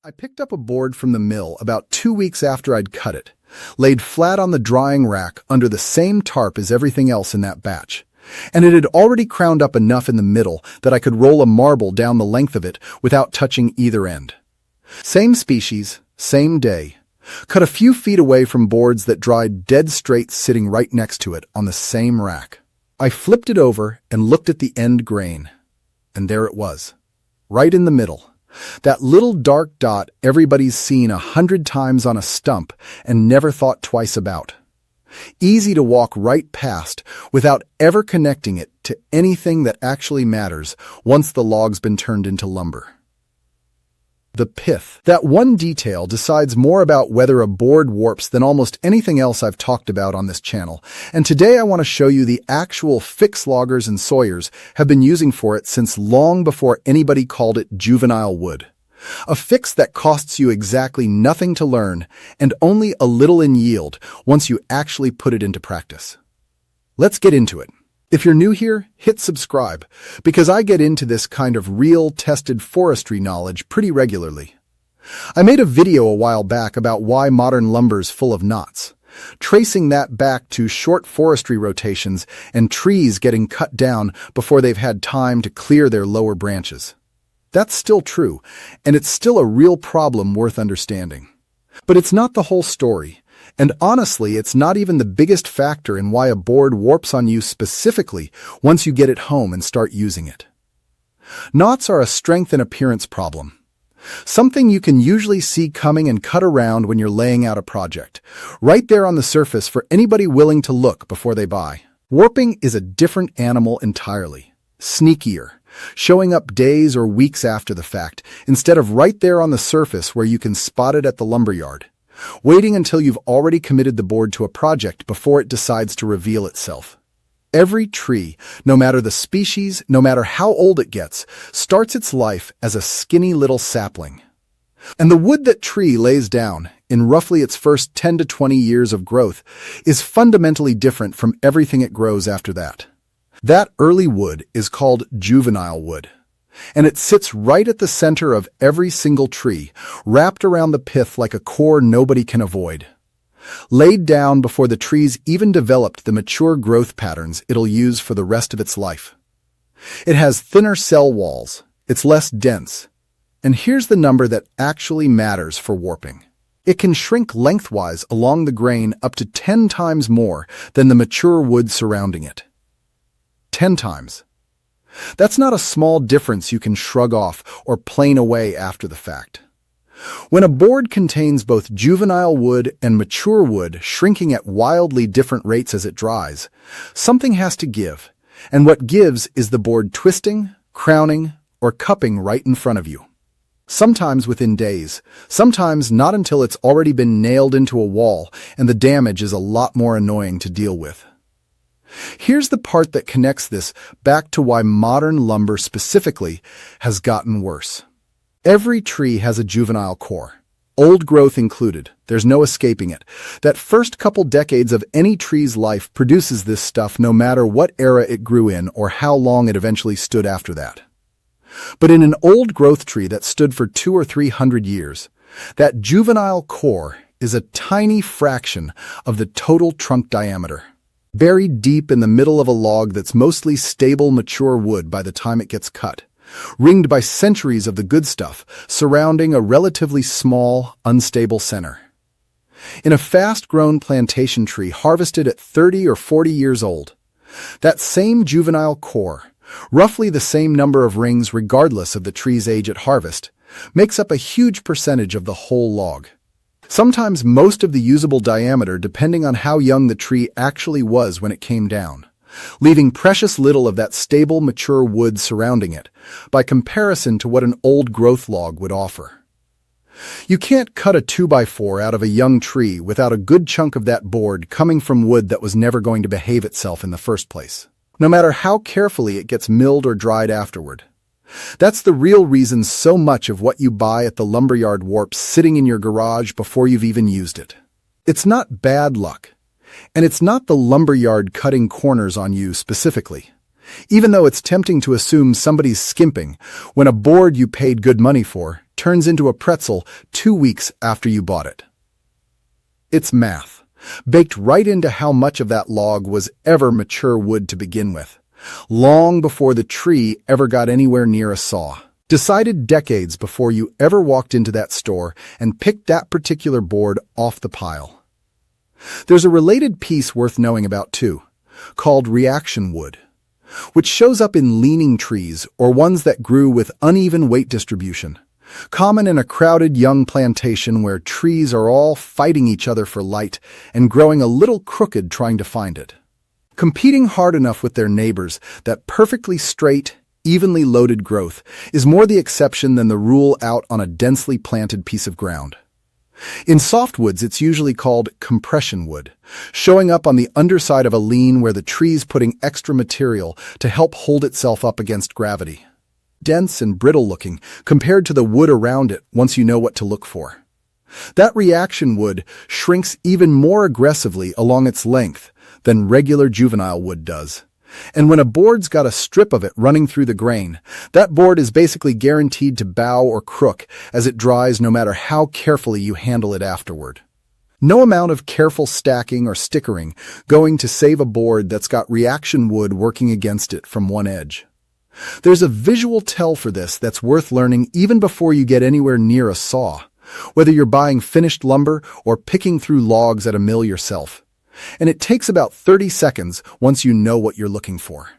I picked up a board from the mill about 2 weeks after I'd cut it, laid flat on the drying rack under the same tarp as everything else in that batch, and it had already crowned up enough in the middle that I could roll a marble down the length of it without touching either end. Same species, same day, cut a few feet away from boards that dried dead straight sitting right next to it on the same rack. I flipped it over and looked at the end grain, and there it was, right in the middle. That little dark dot everybody's seen 100 times on a stump and never thought twice about. Easy to walk right past without ever connecting it to anything that actually matters once the log's been turned into lumber. The pith. That one detail decides more about whether a board warps than almost anything else I've talked about on this channel, and today I want to show you the actual fix loggers and sawyers have been using for it since long before anybody called it juvenile wood. A fix that costs you exactly nothing to learn and only a little in yield once you actually put it into practice. Let's get into it. If you're new here, hit subscribe, because I get into this kind of real, tested forestry knowledge pretty regularly. I made a video a while back about why modern lumber's full of knots, tracing that back to short forestry rotations and trees getting cut down before they've had time to clear their lower branches. That's still true, and it's still a real problem worth understanding. But it's not the whole story. And honestly, it's not even the biggest factor in why a board warps on you specifically once you get it home and start using it. Knots are a strength and appearance problem. Something you can usually see coming and cut around when you're laying out a project, right there on the surface for anybody willing to look before they buy. Warping is a different animal entirely, sneakier, showing up days or weeks after the fact, instead of right there on the surface where you can spot it at the lumberyard, waiting until you've already committed the board to a project before it decides to reveal itself. Every tree, no matter the species, no matter how old it gets, starts its life as a skinny little sapling. And the wood that tree lays down, in roughly its first 10 to 20 years of growth, is fundamentally different from everything it grows after that. That early wood is called juvenile wood, and it sits right at the center of every single tree, wrapped around the pith like a core nobody can avoid. Laid down before the tree's even developed the mature growth patterns it'll use for the rest of its life. It has thinner cell walls, it's less dense, and here's the number that actually matters for warping. It can shrink lengthwise along the grain up to 10 times more than the mature wood surrounding it. 10 times. That's not a small difference you can shrug off or plane away after the fact. When a board contains both juvenile wood and mature wood shrinking at wildly different rates as it dries, something has to give, and what gives is the board twisting, crowning, or cupping right in front of you. Sometimes within days, sometimes not until it's already been nailed into a wall and the damage is a lot more annoying to deal with. Here's the part that connects this back to why modern lumber specifically has gotten worse. Every tree has a juvenile core, old growth included. There's no escaping it. That first couple decades of any tree's life produces this stuff no matter what era it grew in or how long it eventually stood after that. But in an old growth tree that stood for 200 or 300 years, that juvenile core is a tiny fraction of the total trunk diameter, buried deep in the middle of a log that's mostly stable, mature wood by the time it gets cut, ringed by centuries of the good stuff surrounding a relatively small, unstable center. In a fast-grown plantation tree harvested at 30 or 40 years old, that same juvenile core, roughly the same number of rings regardless of the tree's age at harvest, makes up a huge percentage of the whole log. Sometimes most of the usable diameter depending on how young the tree actually was when it came down, leaving precious little of that stable, mature wood surrounding it, by comparison to what an old growth log would offer. You can't cut a 2x4 out of a young tree without a good chunk of that board coming from wood that was never going to behave itself in the first place, no matter how carefully it gets milled or dried afterward. That's the real reason so much of what you buy at the lumberyard warps sitting in your garage before you've even used it. It's not bad luck, and it's not the lumberyard cutting corners on you specifically, even though it's tempting to assume somebody's skimping when a board you paid good money for turns into a pretzel 2 weeks after you bought it. It's math, baked right into how much of that log was ever mature wood to begin with, long before the tree ever got anywhere near a saw. Decided decades before you ever walked into that store and picked that particular board off the pile. There's a related piece worth knowing about too, called reaction wood, which shows up in leaning trees or ones that grew with uneven weight distribution, common in a crowded young plantation where trees are all fighting each other for light and growing a little crooked trying to find it. Competing hard enough with their neighbors, that perfectly straight, evenly loaded growth is more the exception than the rule out on a densely planted piece of ground. In softwoods, it's usually called compression wood, showing up on the underside of a lean where the tree's putting extra material to help hold itself up against gravity. Dense and brittle-looking compared to the wood around it once you know what to look for. That reaction wood shrinks even more aggressively along its length than regular juvenile wood does. And when a board's got a strip of it running through the grain, that board is basically guaranteed to bow or crook as it dries no matter how carefully you handle it afterward. No amount of careful stacking or stickering going to save a board that's got reaction wood working against it from one edge. There's a visual tell for this that's worth learning even before you get anywhere near a saw, whether you're buying finished lumber or picking through logs at a mill yourself. And it takes about 30 seconds once you know what you're looking for.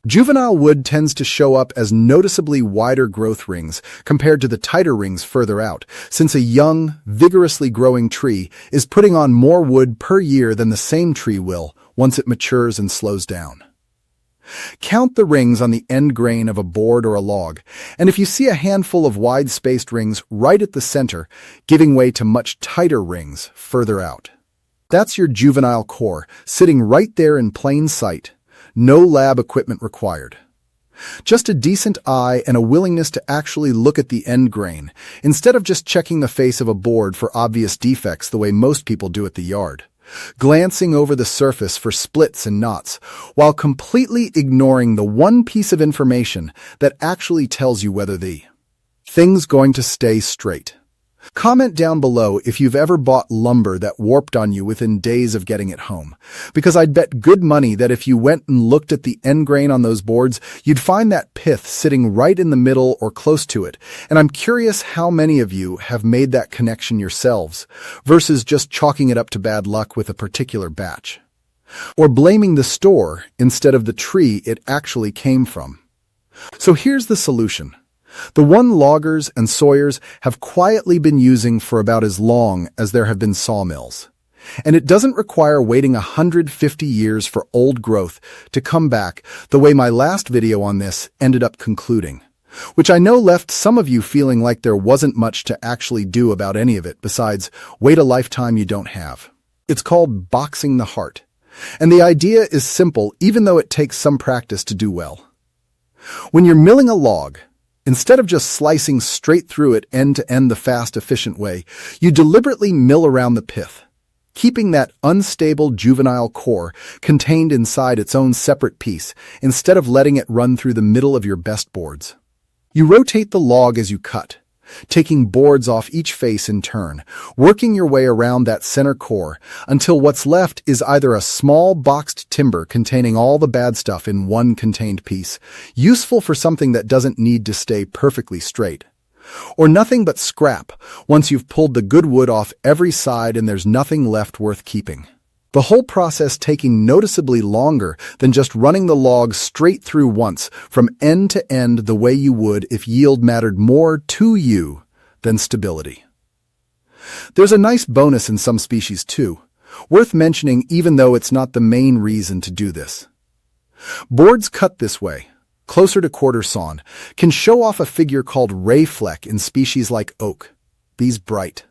Juvenile wood tends to show up as noticeably wider growth rings compared to the tighter rings further out, since a young, vigorously growing tree is putting on more wood per year than the same tree will once it matures and slows down. Count the rings on the end grain of a board or a log, and if you see a handful of wide-spaced rings right at the center, giving way to much tighter rings further out. That's your juvenile core, sitting right there in plain sight. No lab equipment required. Just a decent eye and a willingness to actually look at the end grain, instead of just checking the face of a board for obvious defects the way most people do at the yard. Glancing over the surface for splits and knots, while completely ignoring the one piece of information that actually tells you whether the thing's going to stay straight. Comment down below if you've ever bought lumber that warped on you within days of getting it home, because I'd bet good money that if you went and looked at the end grain on those boards, you'd find that pith sitting right in the middle or close to it, and I'm curious how many of you have made that connection yourselves, versus just chalking it up to bad luck with a particular batch. Or blaming the store instead of the tree it actually came from. So here's the solution. The one loggers and sawyers have quietly been using for about as long as there have been sawmills. And it doesn't require waiting 150 years for old growth to come back the way my last video on this ended up concluding, which I know left some of you feeling like there wasn't much to actually do about any of it besides wait a lifetime you don't have. It's called boxing the heart. And the idea is simple even though it takes some practice to do well. When you're milling a log, instead of just slicing straight through it end to end the fast, efficient way, you deliberately mill around the pith, keeping that unstable juvenile core contained inside its own separate piece instead of letting it run through the middle of your best boards. You rotate the log as you cut, taking boards off each face in turn, working your way around that center core until what's left is either a small boxed timber containing all the bad stuff in one contained piece, useful for something that doesn't need to stay perfectly straight, or nothing but scrap once you've pulled the good wood off every side and there's nothing left worth keeping. The whole process taking noticeably longer than just running the log straight through once from end to end the way you would if yield mattered more to you than stability. There's a nice bonus in some species too, worth mentioning even though it's not the main reason to do this. Boards cut this way, closer to quarter sawn, can show off a figure called ray fleck in species like oak. These bright,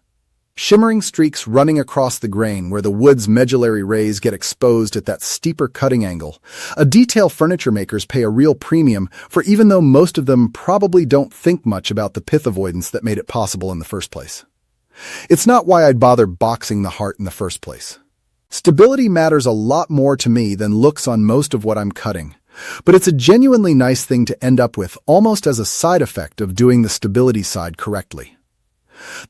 shimmering streaks running across the grain where the wood's medullary rays get exposed at that steeper cutting angle. A detail furniture makers pay a real premium for, even though most of them probably don't think much about the pith avoidance that made it possible in the first place. It's not why I'd bother boxing the heart in the first place. Stability matters a lot more to me than looks on most of what I'm cutting, but it's a genuinely nice thing to end up with almost as a side effect of doing the stability side correctly.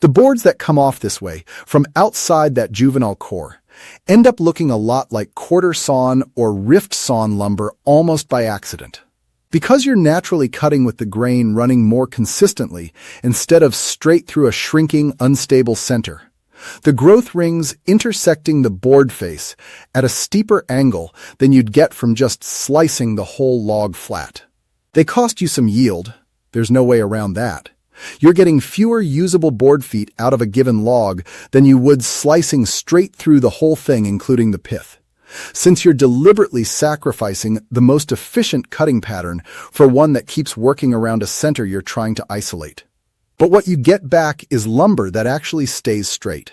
The boards that come off this way, from outside that juvenile core, end up looking a lot like quarter-sawn or rift-sawn lumber almost by accident. Because you're naturally cutting with the grain running more consistently instead of straight through a shrinking, unstable center, the growth rings intersecting the board face at a steeper angle than you'd get from just slicing the whole log flat. They cost you some yield. There's no way around that. You're getting fewer usable board feet out of a given log than you would slicing straight through the whole thing, including the pith, since you're deliberately sacrificing the most efficient cutting pattern for one that keeps working around a center you're trying to isolate. But what you get back is lumber that actually stays straight,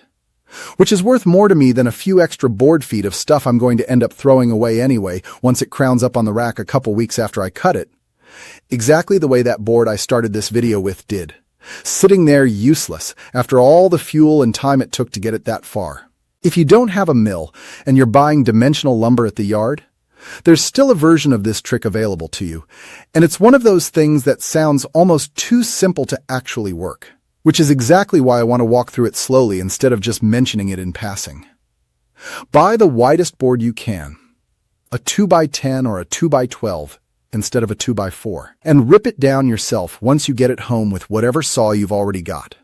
which is worth more to me than a few extra board feet of stuff I'm going to end up throwing away anyway once it crowns up on the rack a couple weeks after I cut it. Exactly the way that board I started this video with did, sitting there useless after all the fuel and time it took to get it that far. If you don't have a mill and you're buying dimensional lumber at the yard, there's still a version of this trick available to you, and it's one of those things that sounds almost too simple to actually work, which is exactly why I want to walk through it slowly instead of just mentioning it in passing. Buy the widest board you can, a 2x10 or a 2x12, instead of a 2x4, and rip it down yourself once you get it home with whatever saw you've already got.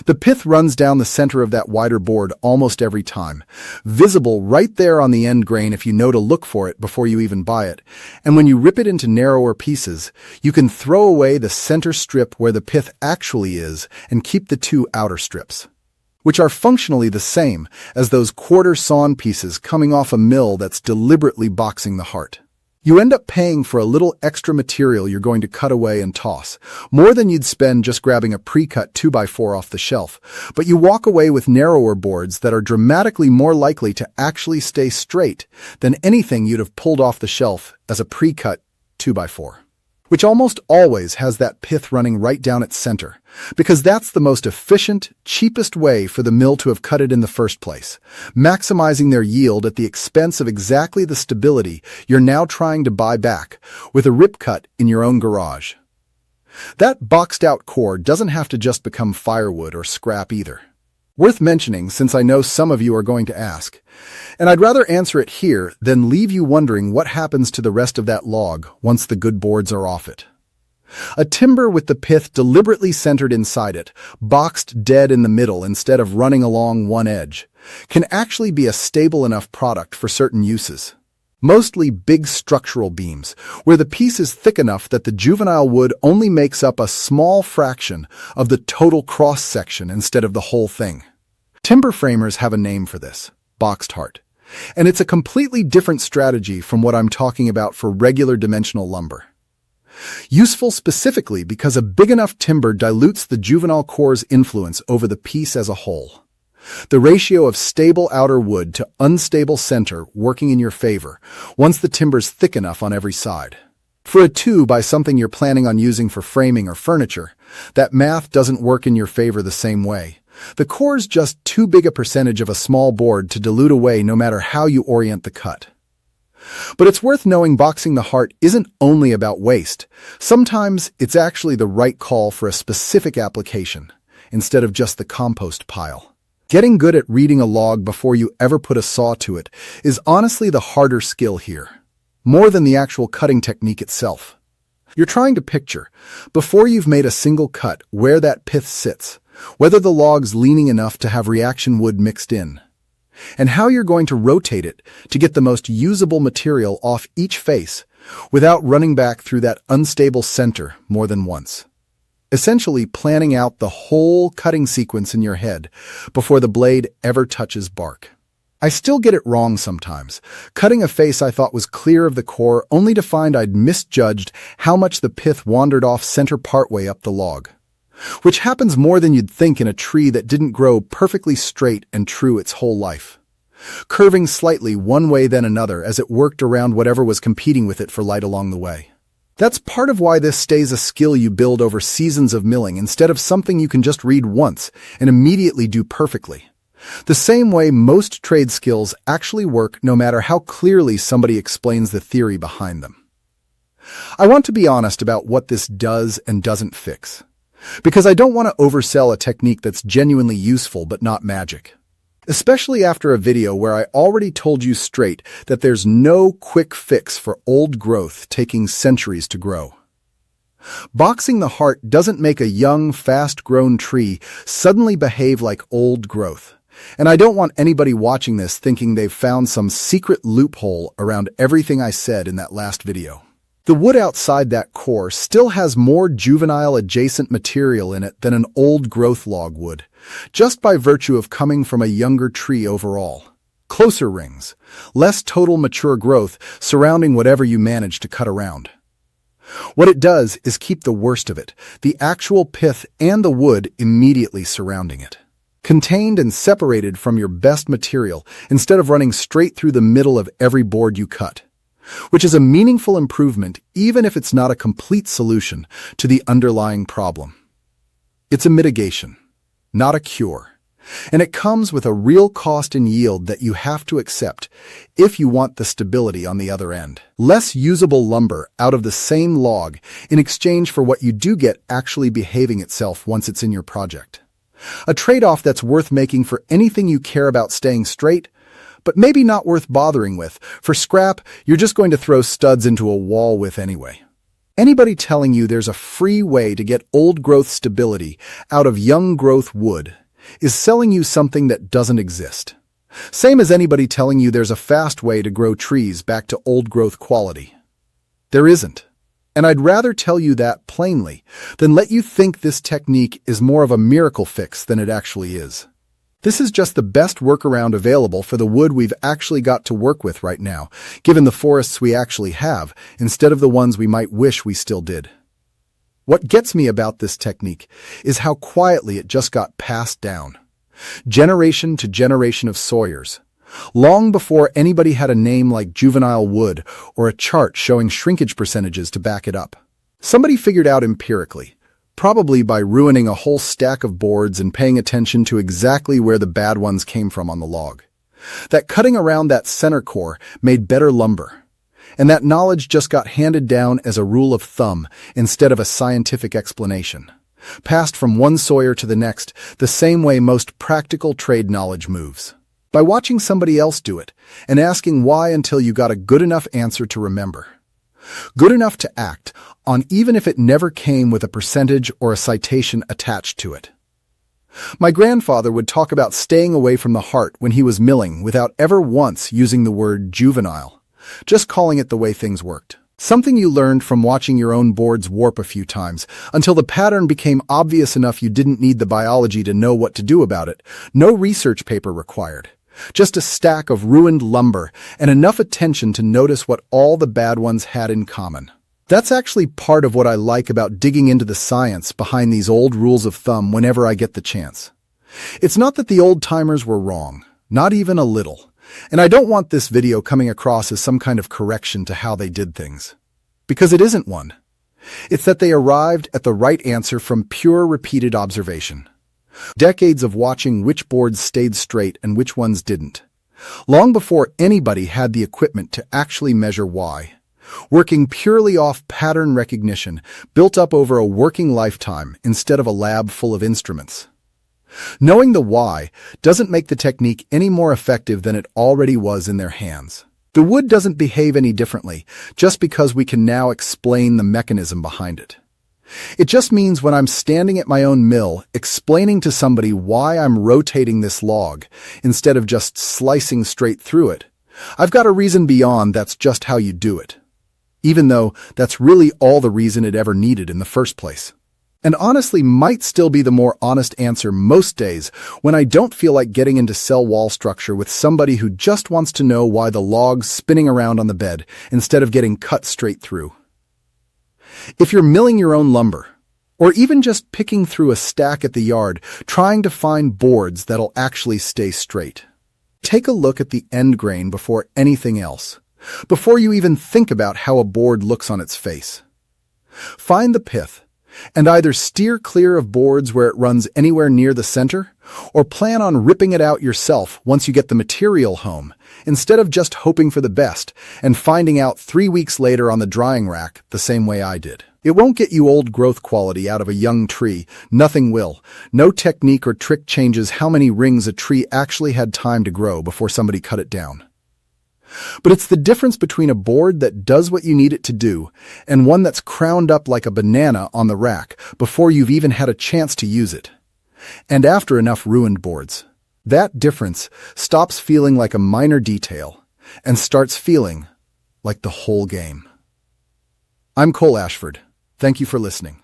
The pith runs down the center of that wider board almost every time, visible right there on the end grain if you know to look for it before you even buy it, and when you rip it into narrower pieces, you can throw away the center strip where the pith actually is and keep the two outer strips, which are functionally the same as those quarter-sawn pieces coming off a mill that's deliberately boxing the heart. You end up paying for a little extra material you're going to cut away and toss, more than you'd spend just grabbing a pre-cut 2x4 off the shelf, but you walk away with narrower boards that are dramatically more likely to actually stay straight than anything you'd have pulled off the shelf as a pre-cut 2x4, which almost always has that pith running right down its center, because that's the most efficient, cheapest way for the mill to have cut it in the first place, maximizing their yield at the expense of exactly the stability you're now trying to buy back with a rip cut in your own garage. That boxed-out core doesn't have to just become firewood or scrap either. Worth mentioning, since I know some of you are going to ask, and I'd rather answer it here than leave you wondering what happens to the rest of that log once the good boards are off it. A timber with the pith deliberately centered inside it, boxed dead in the middle instead of running along one edge, can actually be a stable enough product for certain uses. Mostly big structural beams, where the piece is thick enough that the juvenile wood only makes up a small fraction of the total cross-section instead of the whole thing. Timber framers have a name for this, boxed heart, and it's a completely different strategy from what I'm talking about for regular dimensional lumber. Useful specifically because a big enough timber dilutes the juvenile core's influence over the piece as a whole. The ratio of stable outer wood to unstable center working in your favor once the timber's thick enough on every side. For a 2x something you're planning on using for framing or furniture, that math doesn't work in your favor the same way. The core's just too big a percentage of a small board to dilute away no matter how you orient the cut. But it's worth knowing boxing the heart isn't only about waste. Sometimes it's actually the right call for a specific application, instead of just the compost pile. Getting good at reading a log before you ever put a saw to it is honestly the harder skill here, more than the actual cutting technique itself. You're trying to picture, before you've made a single cut, where that pith sits, whether the log's leaning enough to have reaction wood mixed in, and how you're going to rotate it to get the most usable material off each face without running back through that unstable center more than once. Essentially planning out the whole cutting sequence in your head before the blade ever touches bark. I still get it wrong sometimes, cutting a face I thought was clear of the core only to find I'd misjudged how much the pith wandered off center partway up the log, which happens more than you'd think in a tree that didn't grow perfectly straight and true its whole life, curving slightly one way then another as it worked around whatever was competing with it for light along the way. That's part of why this stays a skill you build over seasons of milling instead of something you can just read once and immediately do perfectly. The same way most trade skills actually work no matter how clearly somebody explains the theory behind them. I want to be honest about what this does and doesn't fix. Because I don't want to oversell a technique that's genuinely useful but not magic. Especially after a video where I already told you straight that there's no quick fix for old growth taking centuries to grow. Boxing the heart doesn't make a young, fast-grown tree suddenly behave like old growth. And I don't want anybody watching this thinking they've found some secret loophole around everything I said in that last video. The wood outside that core still has more juvenile adjacent material in it than an old-growth log would, just by virtue of coming from a younger tree overall. Closer rings, less total mature growth surrounding whatever you manage to cut around. What it does is keep the worst of it, the actual pith and the wood immediately surrounding it, contained and separated from your best material instead of running straight through the middle of every board you cut, which is a meaningful improvement even if it's not a complete solution to the underlying problem. It's a mitigation, not a cure, and it comes with a real cost in yield that you have to accept if you want the stability on the other end. Less usable lumber out of the same log in exchange for what you do get actually behaving itself once it's in your project. A trade-off that's worth making for anything you care about staying straight, but maybe not worth bothering with. For scrap, you're just going to throw studs into a wall with anyway. Anybody telling you there's a free way to get old-growth stability out of young-growth wood is selling you something that doesn't exist. Same as anybody telling you there's a fast way to grow trees back to old-growth quality. There isn't. And I'd rather tell you that plainly than let you think this technique is more of a miracle fix than it actually is. This is just the best workaround available for the wood we've actually got to work with right now, given the forests we actually have, instead of the ones we might wish we still did. What gets me about this technique is how quietly it just got passed down, generation to generation of sawyers, long before anybody had a name like juvenile wood or a chart showing shrinkage percentages to back it up. Somebody figured out empirically, probably by ruining a whole stack of boards and paying attention to exactly where the bad ones came from on the log, that cutting around that center core made better lumber. And that knowledge just got handed down as a rule of thumb instead of a scientific explanation, passed from one sawyer to the next the same way most practical trade knowledge moves, by watching somebody else do it and asking why until you got a good enough answer to remember. Good enough to act on even if it never came with a percentage or a citation attached to it. My grandfather would talk about staying away from the heart when he was milling without ever once using the word juvenile, just calling it the way things worked. Something you learned from watching your own boards warp a few times, until the pattern became obvious enough you didn't need the biology to know what to do about it. No research paper required. Just a stack of ruined lumber and enough attention to notice what all the bad ones had in common. That's actually part of what I like about digging into the science behind these old rules of thumb whenever I get the chance. It's not that the old-timers were wrong, not even a little. And I don't want this video coming across as some kind of correction to how they did things. Because it isn't one. It's that they arrived at the right answer from pure repeated observation. Decades of watching which boards stayed straight and which ones didn't. Long before anybody had the equipment to actually measure why. Working purely off pattern recognition, built up over a working lifetime instead of a lab full of instruments. Knowing the why doesn't make the technique any more effective than it already was in their hands. The wood doesn't behave any differently just because we can now explain the mechanism behind it. It just means when I'm standing at my own mill explaining to somebody why I'm rotating this log instead of just slicing straight through it, I've got a reason beyond that's just how you do it. Even though that's really all the reason it ever needed in the first place. And honestly might still be the more honest answer most days when I don't feel like getting into cell wall structure with somebody who just wants to know why the log's spinning around on the bed instead of getting cut straight through. If you're milling your own lumber, or even just picking through a stack at the yard trying to find boards that'll actually stay straight, take a look at the end grain before anything else, before you even think about how a board looks on its face. Find the pith, and either steer clear of boards where it runs anywhere near the center, or plan on ripping it out yourself once you get the material home, instead of just hoping for the best and finding out 3 weeks later on the drying rack the same way I did. It won't get you old growth quality out of a young tree. Nothing will. No technique or trick changes how many rings a tree actually had time to grow before somebody cut it down. But it's the difference between a board that does what you need it to do and one that's crowned up like a banana on the rack before you've even had a chance to use it. And after enough ruined boards, that difference stops feeling like a minor detail and starts feeling like the whole game. I'm Cole Ashford. Thank you for listening.